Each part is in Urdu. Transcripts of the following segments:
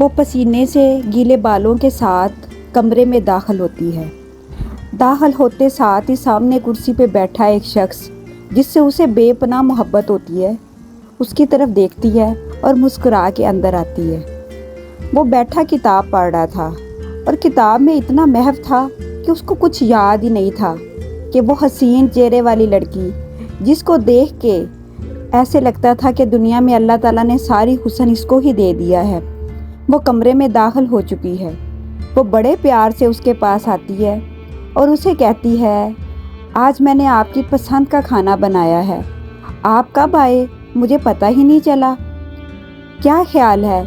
وہ پسینے سے گیلے بالوں کے ساتھ کمرے میں داخل ہوتی ہے۔ داخل ہوتے ساتھ ہی سامنے کرسی پہ بیٹھا ایک شخص جس سے اسے بے پناہ محبت ہوتی ہے اس کی طرف دیکھتی ہے اور مسکرا کے اندر آتی ہے۔ وہ بیٹھا کتاب پڑھ رہا تھا اور کتاب میں اتنا محو تھا کہ اس کو کچھ یاد ہی نہیں تھا کہ وہ حسین چہرے والی لڑکی جس کو دیکھ کے ایسے لگتا تھا کہ دنیا میں اللہ تعالیٰ نے ساری حسن اس کو ہی دے دیا ہے، وہ کمرے میں داخل ہو چکی ہے۔ وہ بڑے پیار سے اس کے پاس آتی ہے اور اسے کہتی ہے، آج میں نے آپ کی پسند کا کھانا بنایا ہے، آپ کب آئے مجھے پتہ ہی نہیں چلا۔ کیا خیال ہے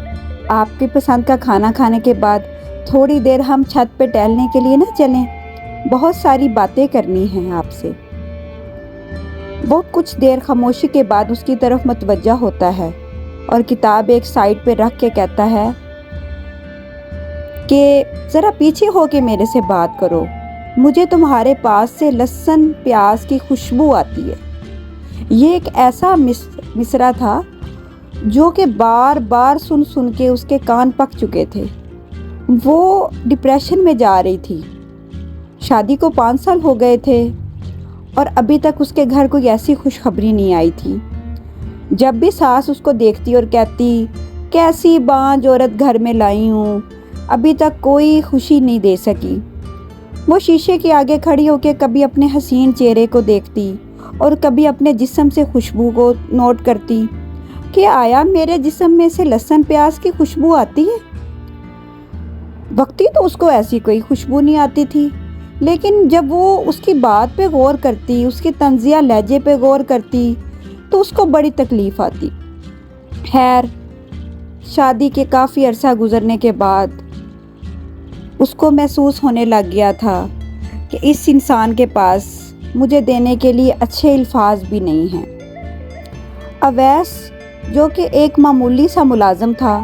آپ کی پسند کا کھانا کھانے کے بعد تھوڑی دیر ہم چھت پہ ٹہلنے کے لیے نہ چلیں؟ بہت ساری باتیں کرنی ہیں آپ سے۔ وہ کچھ دیر خاموشی کے بعد اس کی طرف متوجہ ہوتا ہے اور کتاب ایک سائڈ پہ رکھ کے کہتا ہے کہ ذرا پیچھے ہو کے میرے سے بات کرو، مجھے تمہارے پاس سے لہسن پیاز کی خوشبو آتی ہے۔ یہ ایک ایسا مصرع تھا جو کہ بار بار سن کے اس کے کان پک چکے تھے۔ وہ ڈپریشن میں جا رہی تھی، شادی کو 5 سال ہو گئے تھے اور ابھی تک اس کے گھر کوئی ایسی خوشخبری نہیں آئی تھی۔ جب بھی ساس اس کو دیکھتی اور کہتی کیسی بانجھ عورت گھر میں لائی ہوں، ابھی تک کوئی خوشی نہیں دے سکی۔ وہ شیشے کے آگے کھڑی ہو کے کبھی اپنے حسین چہرے کو دیکھتی اور کبھی اپنے جسم سے خوشبو کو نوٹ کرتی کہ آیا میرے جسم میں سے لہسن پیاز کی خوشبو آتی ہے؟ وقتی تو اس کو ایسی کوئی خوشبو نہیں آتی تھی، لیکن جب وہ اس کی بات پہ غور کرتی، اس کی طنزیہ لہجے پہ غور کرتی تو اس کو بڑی تکلیف آتی۔ خیر، شادی کے کافی عرصہ گزرنے کے بعد اس کو محسوس ہونے لگ گیا تھا کہ اس انسان کے پاس مجھے دینے کے لیے اچھے الفاظ بھی نہیں ہیں۔ اویس جو کہ ایک معمولی سا ملازم تھا،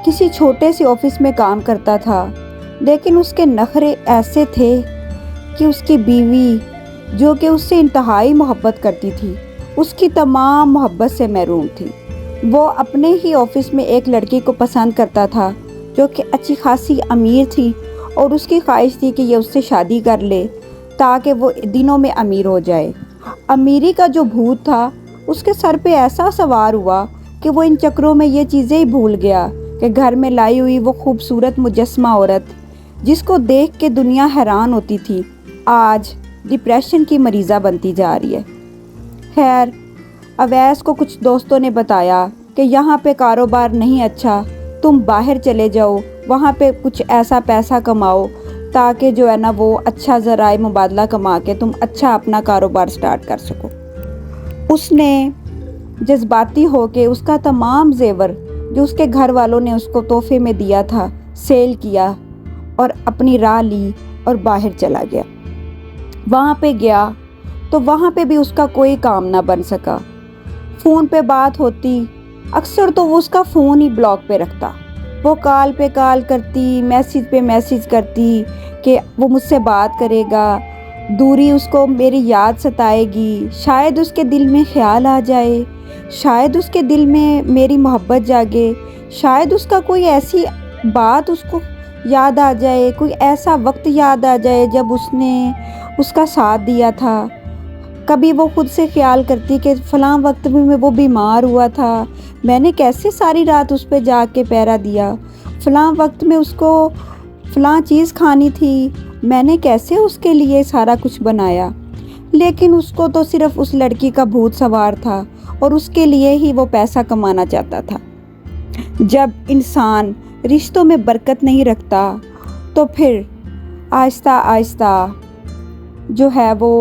کسی چھوٹے سے آفس میں کام کرتا تھا، لیکن اس کے نخرے ایسے تھے کہ اس کی بیوی جو کہ اس سے انتہائی محبت کرتی تھی، اس کی تمام محبت سے محروم تھی۔ وہ اپنے ہی آفس میں ایک لڑکی کو پسند کرتا تھا جو کہ اچھی خاصی امیر تھی اور اس کی خواہش تھی کہ یہ اس سے شادی کر لے تاکہ وہ دنوں میں امیر ہو جائے۔ امیری کا جو بھوت تھا اس کے سر پہ ایسا سوار ہوا کہ وہ ان چکروں میں یہ چیزیں ہی بھول گیا کہ گھر میں لائی ہوئی وہ خوبصورت مجسمہ عورت جس کو دیکھ کے دنیا حیران ہوتی تھی، آج ڈپریشن کی مریضہ بنتی جا رہی ہے۔ خیر، اویس کو کچھ دوستوں نے بتایا کہ یہاں پہ کاروبار نہیں اچھا، تم باہر چلے جاؤ، وہاں پہ کچھ ایسا پیسہ کماؤ تاکہ جو ہے نا وہ اچھا ذرائع مبادلہ کما کے تم اچھا اپنا کاروبار سٹارٹ کر سکو۔ اس نے جذباتی ہو کے اس کا تمام زیور جو اس کے گھر والوں نے اس کو تحفے میں دیا تھا سیل کیا اور اپنی راہ لی اور باہر چلا گیا۔ وہاں پہ گیا تو وہاں پہ بھی اس کا کوئی کام نہ بن سکا۔ فون پہ بات ہوتی، اکثر تو وہ اس کا فون ہی بلاک پہ رکھتا، وہ کال پہ کال کرتی، میسیج پہ میسیج کرتی کہ وہ مجھ سے بات کرے گا، دوری اس کو میری یاد ستائے گی، شاید اس کے دل میں خیال آ جائے، شاید اس کے دل میں میری محبت جاگے، شاید اس کا کوئی ایسی بات اس کو یاد آ جائے، کوئی ایسا وقت یاد آ جائے جب اس نے اس کا ساتھ دیا تھا۔ کبھی وہ خود سے خیال کرتی کہ فلاں وقت میں وہ بیمار ہوا تھا، میں نے کیسے ساری رات اس پہ جاگ کے پہرا دیا، فلاں وقت میں اس کو فلاں چیز کھانی تھی، میں نے کیسے اس کے لیے سارا کچھ بنایا۔ لیکن اس کو تو صرف اس لڑکی کا بھوت سوار تھا اور اس کے لیے ہی وہ پیسہ کمانا چاہتا تھا۔ جب انسان رشتوں میں برکت نہیں رکھتا تو پھر آہستہ آہستہ جو ہے وہ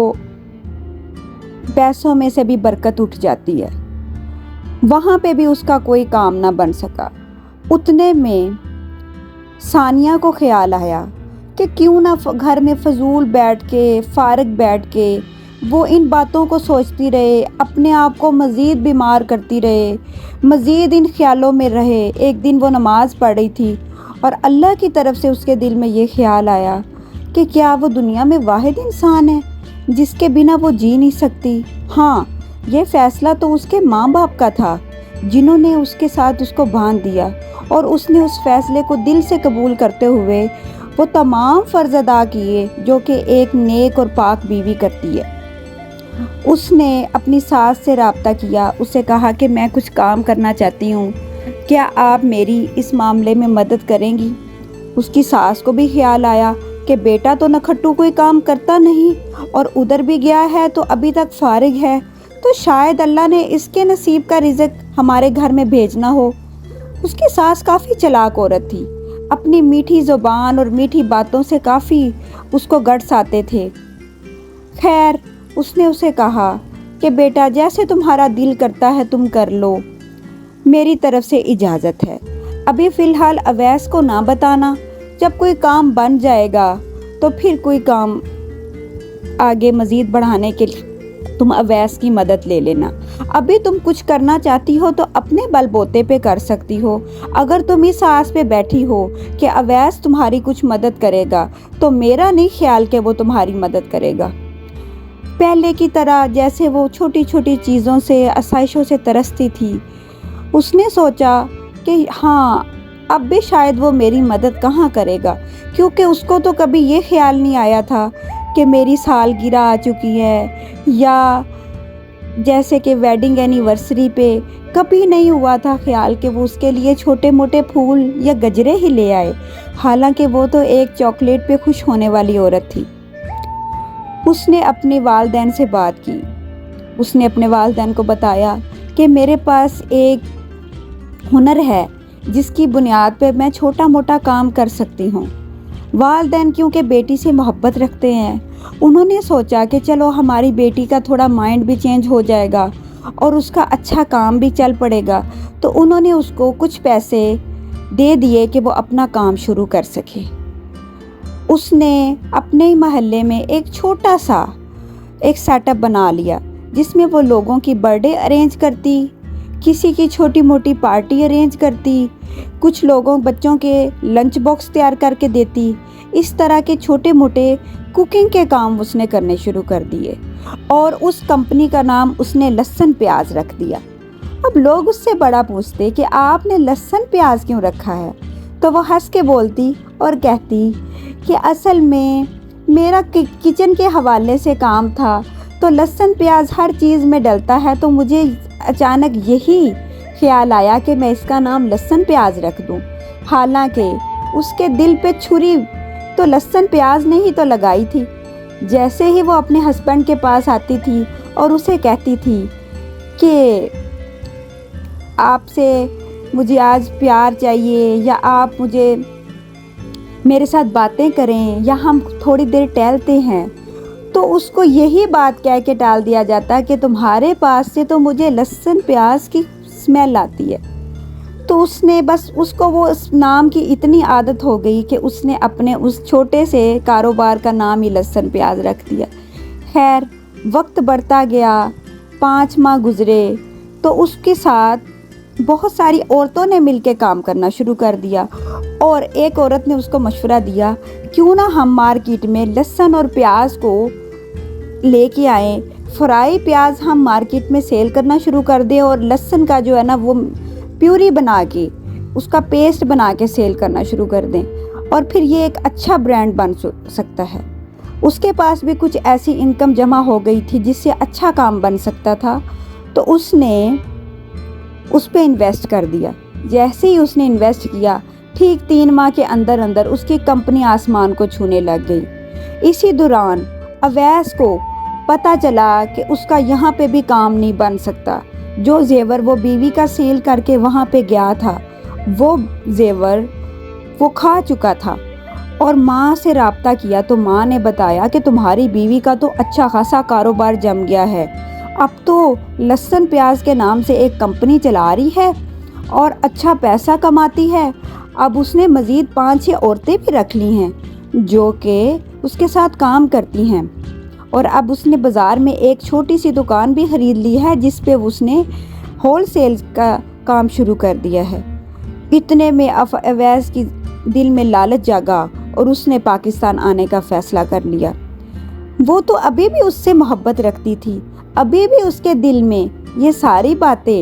پیسوں میں سے بھی برکت اٹھ جاتی ہے۔ وہاں پہ بھی اس کا کوئی کام نہ بن سکا۔ اتنے میں ثانیہ کو خیال آیا کہ کیوں نہ گھر میں فضول بیٹھ کے، فارغ بیٹھ کے وہ ان باتوں کو سوچتی رہے، اپنے آپ کو مزید بیمار کرتی رہے، مزید ان خیالوں میں رہے۔ ایک دن وہ نماز پڑھ رہی تھی اور اللہ کی طرف سے اس کے دل میں یہ خیال آیا کہ کیا وہ دنیا میں واحد انسان ہے جس کے بنا وہ جی نہیں سکتی؟ ہاں، یہ فیصلہ تو اس کے ماں باپ کا تھا، جنہوں نے اس کے ساتھ اس کو باندھ دیا، اور اس نے اس فیصلے کو دل سے قبول کرتے ہوئے وہ تمام فرض ادا کیے جو کہ ایک نیک اور پاک بیوی کرتی ہے۔ اس نے اپنی ساس سے رابطہ کیا، اسے کہا کہ میں کچھ کام کرنا چاہتی ہوں، کیا آپ میری اس معاملے میں مدد کریں گی؟ اس کی ساس کو بھی خیال آیا کہ بیٹا تو نکھٹو کوئی کام کرتا نہیں اور ادھر بھی گیا ہے تو ابھی تک فارغ ہے، تو شاید اللہ نے اس کے نصیب کا رزق ہمارے گھر میں بھیجنا ہو۔ اس کی ساس کافی چلاک عورت تھی، اپنی میٹھی زبان اور میٹھی باتوں سے کافی اس کو گٹس آتے تھے۔ خیر، اس نے اسے کہا کہ بیٹا جیسے تمہارا دل کرتا ہے تم کر لو، میری طرف سے اجازت ہے۔ ابھی فی الحال اویس کو نہ بتانا، جب کوئی کام بن جائے گا تو پھر کوئی کام آگے مزید بڑھانے کے لیے تم اویس کی مدد لے لینا۔ ابھی تم کچھ کرنا چاہتی ہو تو اپنے بل بوتے پہ کر سکتی ہو۔ اگر تم اس آس پہ بیٹھی ہو کہ اویس تمہاری کچھ مدد کرے گا تو میرا نہیں خیال کہ وہ تمہاری مدد کرے گا۔ پہلے کی طرح جیسے وہ چھوٹی چھوٹی چیزوں سے، آسائشوں سے ترستی تھی، اس نے سوچا کہ ہاں اب بھی شاید وہ میری مدد کہاں کرے گا، کیونکہ اس کو تو کبھی یہ خیال نہیں آیا تھا کہ میری سالگرہ آ چکی ہے، یا جیسے کہ ویڈنگ اینیورسری پہ کبھی نہیں ہوا تھا خیال کہ وہ اس کے لیے چھوٹے موٹے پھول یا گجرے ہی لے آئے، حالانکہ وہ تو ایک چاکلیٹ پہ خوش ہونے والی عورت تھی۔ اس نے اپنے والدین سے بات کی، اس نے اپنے والدین کو بتایا کہ میرے پاس ایک ہنر ہے جس کی بنیاد پہ میں چھوٹا موٹا کام کر سکتی ہوں۔ والدین کیونکہ بیٹی سے محبت رکھتے ہیں، انہوں نے سوچا کہ چلو ہماری بیٹی کا تھوڑا مائنڈ بھی چینج ہو جائے گا اور اس کا اچھا کام بھی چل پڑے گا، تو انہوں نے اس کو کچھ پیسے دے دیے کہ وہ اپنا کام شروع کر سکے۔ اس نے اپنے ہی محلے میں ایک چھوٹا سا ایک سیٹ اپ بنا لیا جس میں وہ لوگوں کی برتھ ڈے ارینج کرتی، کسی کی چھوٹی موٹی پارٹی ارینج کرتی، کچھ لوگوں بچوں کے لنچ باکس تیار کر کے دیتی۔ اس طرح کے چھوٹے موٹے کوکنگ کے کام اس نے کرنے شروع کر دیے، اور اس کمپنی کا نام اس نے لہسن پیاز رکھ دیا۔ اب لوگ اس سے بڑا پوچھتے کہ آپ نے لہسن پیاز کیوں رکھا ہے، تو وہ ہنس کے بولتی اور کہتی کہ اصل میں میرا کچن کے حوالے سے کام تھا، تو لہسن پیاز ہر چیز میں ڈلتا ہے، تو مجھے اچانک یہی خیال آیا کہ میں اس کا نام لہسن پیاز رکھ دوں۔ حالانکہ اس کے دل پہ چھری تو لہسن پیاز نے ہی تو لگائی تھی۔ جیسے ہی وہ اپنے ہسبینڈ کے پاس آتی تھی اور اسے کہتی تھی کہ آپ سے مجھے آج پیار چاہیے، یا آپ مجھے میرے ساتھ باتیں کریں، یا ہم تھوڑی دیر ٹہلتے ہیں، تو اس کو یہی بات کہہ کے ٹال دیا جاتا کہ تمہارے پاس سے تو مجھے لہسن پیاز کی اسمیل آتی ہے۔ تو اس نے بس اس کو وہ اس نام کی اتنی عادت ہو گئی کہ اس نے اپنے اس چھوٹے سے کاروبار کا نام ہی لہسن پیاز رکھ دیا۔ خیر، وقت بڑھتا گیا، 5 ماہ گزرے تو اس کے ساتھ بہت ساری عورتوں نے مل کے کام کرنا شروع کر دیا، اور ایک عورت نے اس کو مشورہ دیا کیوں نہ ہم مارکیٹ میں لہسن اور پیاز کو لے کے آئیں، فرائی پیاز ہم مارکیٹ میں سیل کرنا شروع کر دیں، اور لہسن کا جو ہے نا وہ پیوری بنا کے اس کا پیسٹ بنا کے سیل کرنا شروع کر دیں، اور پھر یہ ایک اچھا برانڈ بن سکتا ہے۔ اس کے پاس بھی کچھ ایسی انکم جمع ہو گئی تھی جس سے اچھا کام بن سکتا تھا، تو اس نے اس پہ انویسٹ کر دیا۔ جیسے ہی اس نے انویسٹ کیا، ٹھیک 3 ماہ کے اندر اندر اس کی کمپنی آسمان کو چھونے لگ گئی۔ اسی دوران اویس کو پتہ چلا کہ اس کا یہاں پہ بھی کام نہیں بن سکتا۔ جو زیور وہ بیوی کا سیل کر کے وہاں پہ گیا تھا، وہ زیور وہ کھا چکا تھا، اور ماں سے رابطہ کیا تو ماں نے بتایا کہ تمہاری بیوی کا تو اچھا خاصا کاروبار جم گیا ہے، اب تو لہسن پیاز کے نام سے ایک کمپنی چلا رہی ہے اور اچھا پیسہ کماتی ہے۔ اب اس نے مزید 5-6 عورتیں بھی رکھ لی ہیں جو کہ اس کے ساتھ کام کرتی ہیں، اور اب اس نے بازار میں ایک چھوٹی سی دکان بھی خرید لی ہے جس پہ اس نے ہول سیل کا کام شروع کر دیا ہے۔ اتنے میں اویس کی دل میں لالچ جاگا اور اس نے پاکستان آنے کا فیصلہ کر لیا۔ وہ تو ابھی بھی اس سے محبت رکھتی تھی، ابھی بھی اس کے دل میں یہ ساری باتیں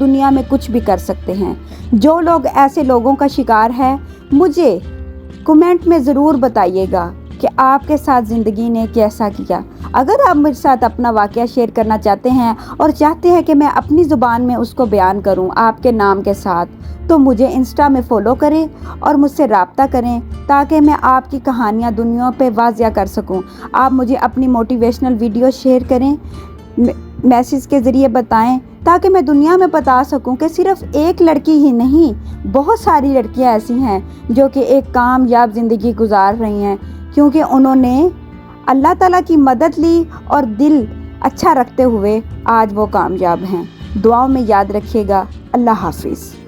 دنیا میں کچھ بھی کر سکتے ہیں۔ جو لوگ ایسے لوگوں کا شکار ہے مجھے کمنٹ میں ضرور بتائیے گا کہ آپ کے ساتھ زندگی نے کیسا کیا۔ اگر آپ میرے ساتھ اپنا واقعہ شیئر کرنا چاہتے ہیں اور چاہتے ہیں کہ میں اپنی زبان میں اس کو بیان کروں آپ کے نام کے ساتھ، تو مجھے انسٹا میں فالو کریں اور مجھ سے رابطہ کریں تاکہ میں آپ کی کہانیاں دنیا پہ واضح کر سکوں۔ آپ مجھے اپنی موٹیویشنل ویڈیو شیئر کریں، میسیج کے ذریعے بتائیں تاکہ میں دنیا میں بتا سکوں کہ صرف ایک لڑکی ہی نہیں، بہت ساری لڑکیاں ایسی ہیں جو کہ ایک کامیاب زندگی گزار رہی ہیں، کیونکہ انہوں نے اللہ تعالیٰ کی مدد لی اور دل اچھا رکھتے ہوئے آج وہ کامیاب ہیں۔ دعاؤں میں یاد رکھیے گا۔ اللہ حافظ۔